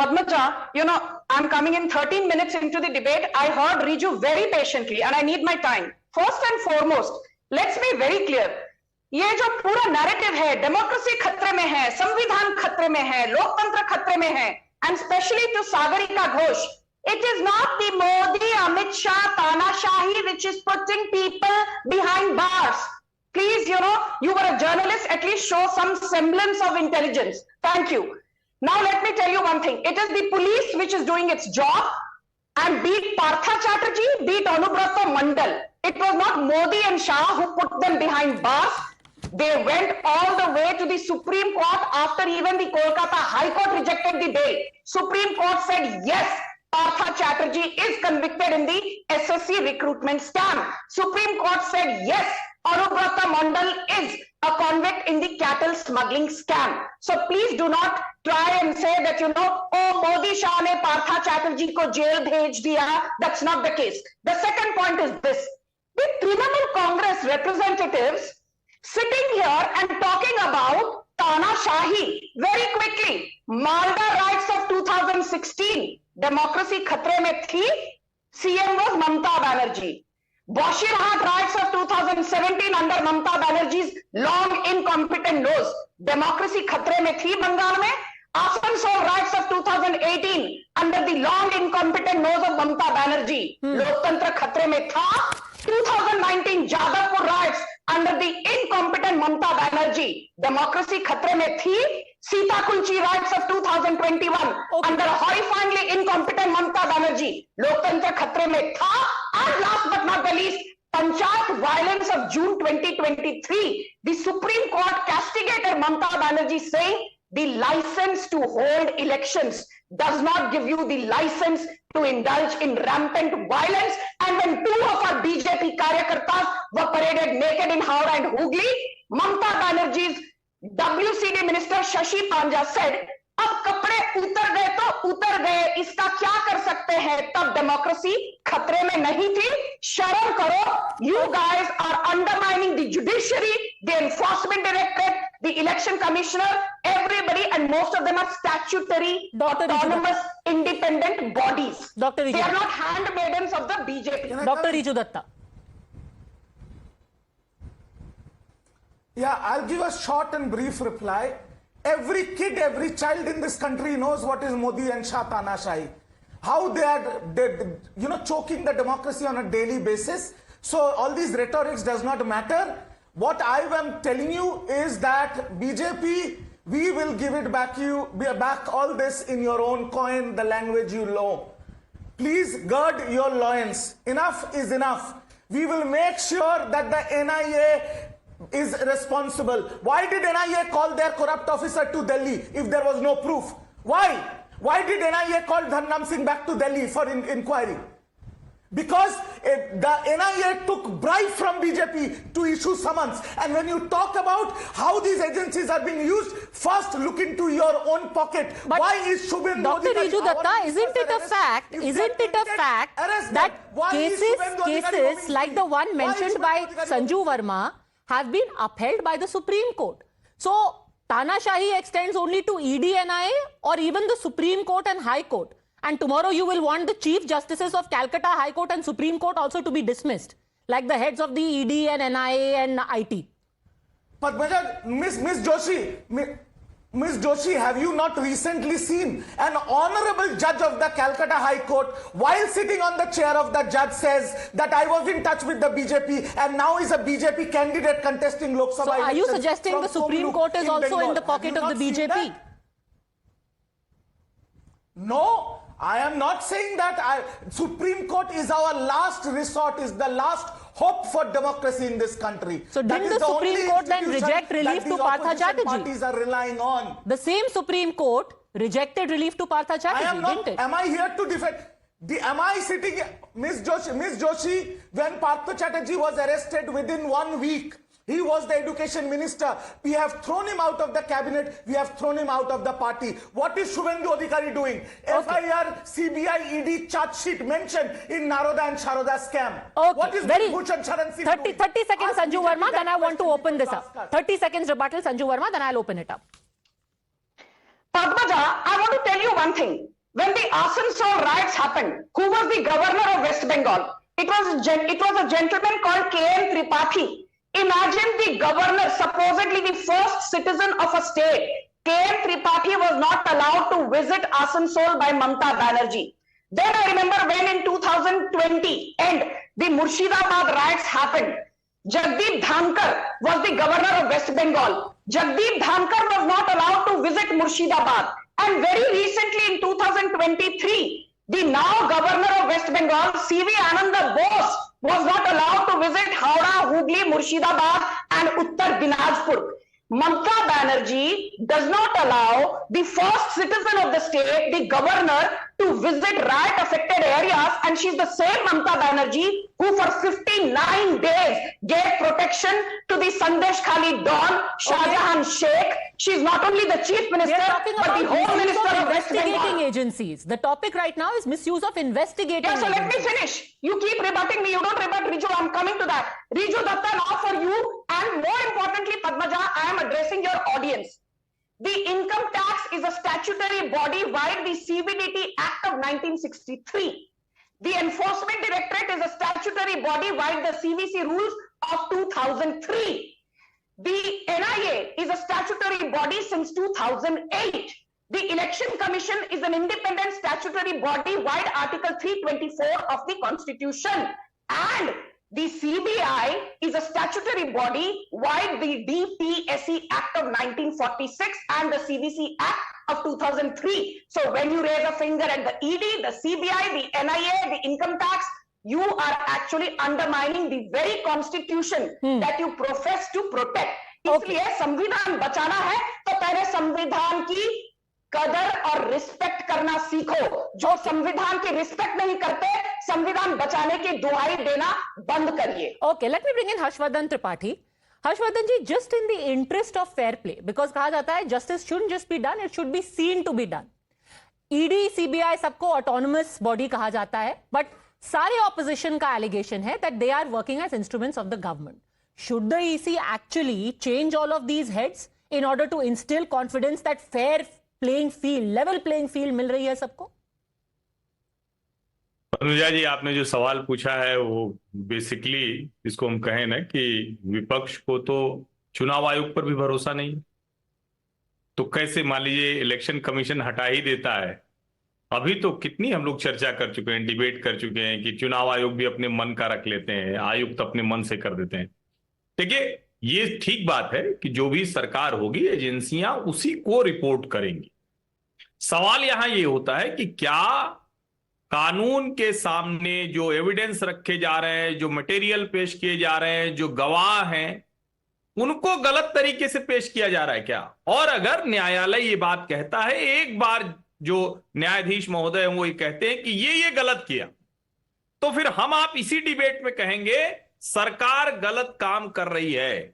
Padmaja, I'm coming in 13 minutes into the debate. I heard Riju very patiently and I need my time. First and foremost, let's be very clear. ये जो पूरा narrative है, democracy खतरे में है, संविधान खतरे में है, लोकतंत्र खतरे में है, and especially to Sagarika Ghosh, it is not the Modi, Amit Shah, Tanashahi which is putting people behind bars. Please, you were a journalist, at least show some semblance of intelligence. Thank you. Now let me tell you one thing. It is the police which is doing its job, and beat Partha Chatterjee, beat Anubrata Mandal. It was not Modi and Shah who put them behind bars. They went all the way to the Supreme Court after even the Kolkata High Court rejected the bail. Supreme Court said yes, Partha Chatterjee is convicted in the SSC recruitment scam. Supreme Court said yes, Anubrata Mandal is a convict in the cattle smuggling scam. So please do not try and say that, oh, Modi Shah ne Partha Chatterjee ko jail bhej diya. That's not the case. The second point is this. The Trinamool Congress representatives sitting here and talking about Tanashahi very quickly. Malda riots of 2016. Democracy khatre mein thi. CM was Mamata Banerjee. Bashirhat riots of 2017 under Mamata Banerjee's long incompetent nose. Democracy khatre mein thi Bengal mein. Asansol riots of 2018 under the long incompetent nose of Mamata Banerjee. Loktantra khatre mein tha. 2019 Jadavpur riots under the incompetent Mamata Banerjee. Democracy khatre mein thi. Sitakulchi riots of 2021 under horrifyingly incompetent Mamata Banerjee. Loktantra khatre mein tha. And last but not the least, Panchayat violence of June 2023. The Supreme Court castigated Mamata Banerjee saying the license to hold elections does not give you the license to indulge in rampant violence. And when two of our BJP karyakartas were paraded naked in Howrah and Hooghly, Mamata Banerjee's WCD Minister Shashi Panja said, अब कपड़े उतर गए तो उतर गए, इसका क्या कर सकते हैं? तब डेमोक्रेसी खतरे में नहीं थी. शर्म करो. You guys are undermining the judiciary, the enforcement directorate, the election commissioner, everybody, and most of them are statutory, autonomous, independent bodies. They are not handmaidens of the BJP. Dr. Riju Datta. Yeah, I'll give a short and brief reply. Every kid, every child in this country knows what is Modi and Shah Tanashahi. How they are, choking the democracy on a daily basis. So all these rhetorics does not matter. What I am telling you is that BJP, we will give it back all this in your own coin, the language you know. Please gird your loins. Enough is enough. We will make sure that the NIA is responsible. Why did NIA call their corrupt officer to Delhi if there was no proof? Why? Why did NIA call Dharnam Singh back to Delhi for inquiry? Because the NIA took bribe from BJP to issue summons. And when you talk about how these agencies are being used, first look into your own pocket. But why is Shubhendu Dr. Riju Datta, isn't it a fact that cases like the one mentioned by Sanju Verma have been upheld by the Supreme Court? So Tanashahi extends only to ED, NIA, or even the Supreme Court and High Court. And tomorrow you will want the Chief Justices of Calcutta High Court and Supreme Court also to be dismissed, like the heads of the ED and NIA and IT. But Miss Joshi, have you not recently seen an honorable judge of the Calcutta High Court, while sitting on the chair of the judge, says that I was in touch with the BJP and now is a BJP candidate contesting Lok Sabha. So are you suggesting the Supreme Court is also in the pocket of the BJP? No, I am not saying that. Supreme Court is our last resort, is the last hope for democracy in this country. So didn't the Supreme Court then reject relief to Partha Chatterjee? Parties are relying on. The same Supreme Court rejected relief to Partha Chatterjee, didn't it? Am I here to defend? Am I sitting, Miss Joshi, when Partha Chatterjee was arrested within 1 week, he was the education minister. We have thrown him out of the cabinet. We have thrown him out of the party. What is Shubhendu Adhikari doing? Okay. FIR, CBI, ED charge sheet mentioned in Naroda and Sharoda scam. Okay. What is Bhushan Sharan Singh 30 seconds, Sanju Verma, then I want to open this up. 30 seconds rebuttal, Sanju Verma, then I'll open it up. Padmaja, I want to tell you one thing. When the Asansol riots happened, who was the governor of West Bengal? It was a gentleman called K.M. Tripathi. Imagine the governor, supposedly the first citizen of a state. K.M. Tripathi was not allowed to visit Asansol by Mamta Banerjee. Then I remember when in 2020 and the Murshidabad riots happened. Jagdeep Dhankar was the governor of West Bengal. Jagdeep Dhankar was not allowed to visit Murshidabad. And very recently in 2023, the now governor of West Bengal, C.V. Ananda Bose, was not allowed to visit Howrah, Hooghly, Murshidabad and Uttar Dinajpur. Mamta Banerjee does not allow the first citizen of the state, the governor, to visit riot-affected areas, and she's the same Mamta Banerjee who for 59 days gave protection to the Sandesh Khali Don, Shahjahan Sheikh. She's not only the chief minister, but the Home Minister of West Bengal. Investigating agencies. The topic right now is misuse of investigating Yeah, so let me agencies. finish. You keep rebutting me. You don't rebut Riju. I'm coming to that. Riju Datta, now for you, and more importantly, Padmaja, I am addressing your audience. The income tax is a statutory body via the CBDT Act of 1963. The Enforcement Directorate is a statutory body via the CVC rules of 2003. The NIA is a statutory body since 2008. The Election Commission is an independent statutory body via Article 324 of the Constitution. And the CBI is a statutory body via the DPSE Act of 1946 and the CVC Act of 2003. So when you raise a finger at the ED, the CBI, the NIA, the income tax, you are actually undermining the very constitution that you profess to protect. इसलिए संविधान बचाना है तो पहले संविधान की कदर और रिस्पेक्ट करना सीखो. जो संविधान की रिस्पेक्ट नहीं करते, संविधान बचाने की दुहाई देना बंद करिए. Okay, let me bring in Harshvardhan Tripathi. Harshvardhan ji, just in the interest of fair play, because कहा जाता है justice shouldn't just be done, it should be seen to be done. ED, CBI सबको autonomous body कहा जाता है, but सारे opposition का allegation है that they are working as instruments of the government. Should the EC actually change all of these heads in order to instill confidence that fair playing field, level playing field मिल रही है सबको? अनुजा जी, आपने जो सवाल पूछा है वो बेसिकली इसको हम कहें ना कि विपक्ष को तो चुनाव आयोग पर भी भरोसा नहीं, तो कैसे मान लीजिए इलेक्शन कमीशन हटा ही देता है. अभी तो कितनी हम लोग चर्चा कर चुके हैं, डिबेट कर चुके हैं कि चुनाव आयोग भी अपने मन का रख लेते हैं, आयुक्त अपने मन से कर देते हैं. देखिए, ये ठीक बात है कि जो भी सरकार होगी एजेंसियां उसी को रिपोर्ट करेंगी. सवाल यहां ये होता है कि क्या कानून के सामने जो एविडेंस रखे जा रहे हैं, जो मटेरियल पेश किए जा रहे हैं, जो गवाह हैं, उनको गलत तरीके से पेश किया जा रहा है क्या? और अगर न्यायालय ये बात कहता है, एक बार जो न्यायाधीश महोदय वो ये कहते हैं कि ये गलत किया, तो फिर हम आप इसी डिबेट में कहेंगे सरकार गलत काम कर रही है.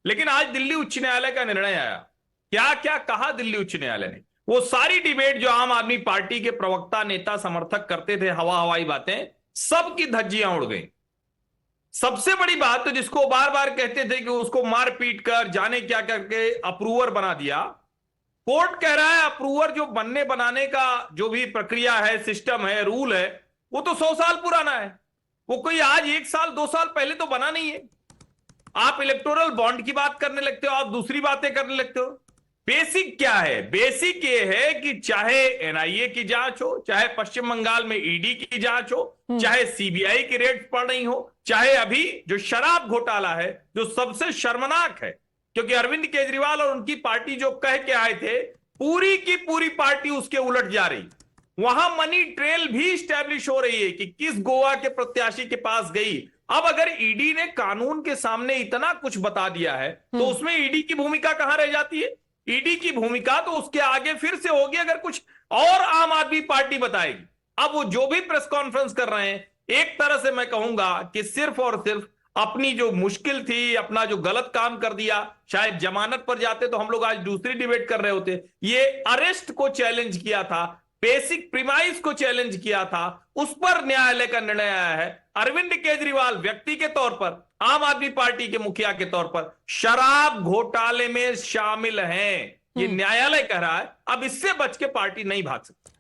लेकिन आज दिल्ली उच्च न्यायालय का निर्णय आया. क्या क्या कहा दिल्ली उच्च न्यायालय ने? वो सारी डिबेट जो आम आदमी पार्टी के प्रवक्ता, नेता, समर्थक करते थे, हवाई बातें, सबकी धज्जियां उड़ गई. सबसे बड़ी बात तो जिसको बार बार कहते थे कि उसको मार पीट कर जाने क्या करके अप्रूवर बना दिया, कोर्ट कह रहा है अप्रूवर जो बनने बनाने का जो भी प्रक्रिया है, सिस्टम है, रूल है, वो तो 100 साल पुराना है. वो कोई आज 1 साल 2 साल पहले तो बना नहीं है. आप इलेक्टोरल बॉन्ड की बात करने लगते हो, आप दूसरी बातें करने लगते हो. बेसिक क्या है? बेसिक ये है कि चाहे एनआईए की जांच हो, चाहे पश्चिम बंगाल में ईडी की जांच हो, चाहे सीबीआई की रेड पड़ रही हो, चाहे अभी जो शराब घोटाला है जो सबसे शर्मनाक है, क्योंकि अरविंद केजरीवाल और उनकी पार्टी जो कह के आए थे, पूरी की पूरी पार्टी उसके उलट जा रही. वहां मनी ट्रेल भी स्टैब्लिश हो रही है कि किस गोवा के प्रत्याशी के पास गई. अब अगर ईडी ने कानून के सामने इतना कुछ बता दिया है तो उसमें ईडी की भूमिका कहां रह जाती है? ईडी की भूमिका तो उसके आगे फिर से होगी अगर कुछ और आम आदमी पार्टी बताएगी. अब वो जो भी प्रेस कॉन्फ्रेंस कर रहे हैं, एक तरह से मैं कहूंगा कि सिर्फ और सिर्फ अपनी जो मुश्किल थी, अपना जो गलत काम कर दिया, शायद जमानत पर जाते तो हम लोग आज दूसरी डिबेट कर रहे होते. ये अरेस्ट को चैलेंज किया था, बेसिक प्रीमाइस को चैलेंज किया था, उस पर न्यायालय का निर्णय आया है. अरविंद केजरीवाल व्यक्ति के तौर पर, आम आदमी पार्टी के मुखिया के तौर पर शराब घोटाले में शामिल हैं. ये न्यायालय कह रहा है। अब इससे बच के पार्टी नहीं भाग सकती।